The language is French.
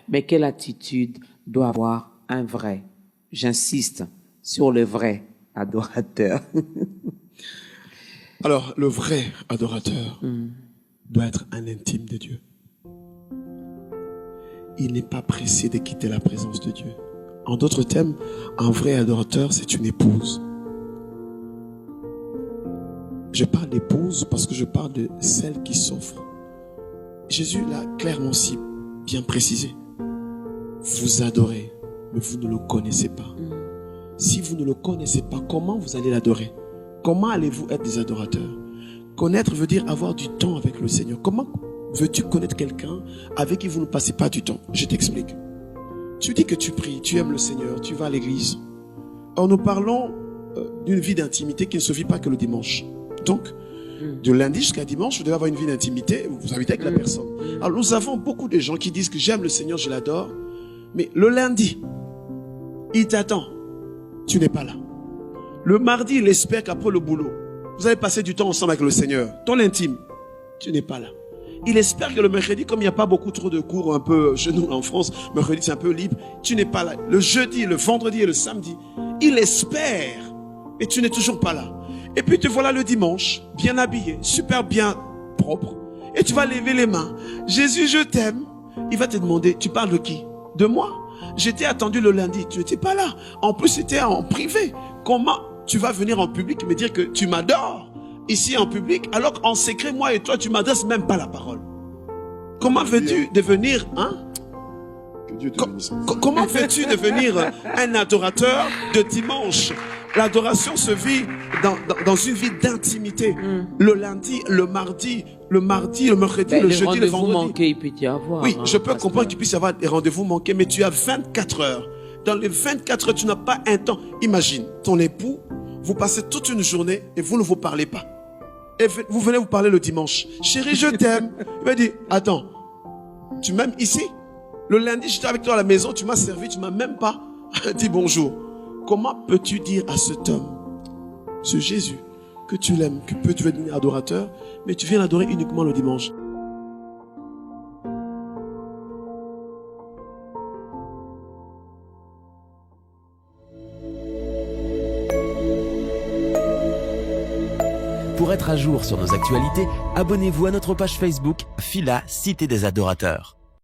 Mais quelle attitude doit avoir un vrai, j'insiste sur le vrai adorateur. Alors, le vrai adorateur doit être un intime de Dieu. Il n'est pas pressé de quitter la présence de Dieu. En d'autres termes, un vrai adorateur, c'est une épouse. Je parle d'épouse parce que je parle de celle qui s'offre. Jésus l'a clairement si bien précisé. Vous adorez, mais vous ne le connaissez pas. Si vous ne le connaissez pas, comment vous allez l'adorer? Comment allez-vous être des adorateurs? Connaître veut dire avoir du temps avec le Seigneur. Comment veux-tu connaître quelqu'un avec qui vous ne passez pas du temps? Je t'explique. Tu dis que tu pries, tu aimes le Seigneur, tu vas à l'église. Or, nous parlons d'une vie d'intimité qui ne se vit pas que le dimanche. Donc, de lundi jusqu'à dimanche, vous devez avoir une vie d'intimité, vous habitez avec la personne. Alors, nous avons beaucoup de gens qui disent que j'aime le Seigneur, je l'adore, mais le lundi, il t'attend, tu n'es pas là. Le mardi, il espère qu'après le boulot, vous allez passer du temps ensemble avec le Seigneur. Ton intime, tu n'es pas là. Il espère que le mercredi, comme il n'y a pas beaucoup trop de cours un peu chez nous en France, mercredi c'est un peu libre, tu n'es pas là. Le jeudi, le vendredi et le samedi, il espère, et tu n'es toujours pas là. Et puis te voilà le dimanche, bien habillé, super bien propre, et tu vas lever les mains. Jésus, je t'aime. Il va te demander, tu parles de qui? De moi? J'étais attendu le lundi, tu n'étais pas là. En plus, c'était en privé. Comment tu vas venir en public me dire que tu m'adores ici en public, alors qu'en secret, moi et toi, tu m'adresses même pas la parole? Comment veux-tu devenir, comment veux-tu devenir un adorateur de dimanche? L'adoration se vit dans une vie d'intimité. Le lundi, le mardi, le mercredi, le jeudi, le vendredi. Manqués, il peut y avoir. Oui, je peux comprendre qu'il puisse y avoir des rendez-vous manqués, mais tu as 24 heures. Dans les 24 heures, tu n'as pas un temps. Imagine, ton époux, vous passez toute une journée et vous ne vous parlez pas. Et vous venez vous parler le dimanche. Chérie, je t'aime. Il va dire, attends, tu m'aimes ici? Le lundi, j'étais avec toi à la maison, tu m'as servi, tu m'as même pas dit bonjour. Comment peux-tu dire à cet homme, ce Jésus, que tu l'aimes, que tu veux devenir adorateur, mais tu viens l'adorer uniquement le dimanche? Pour être à jour sur nos actualités, abonnez-vous à notre page Facebook Fila Cité des Adorateurs.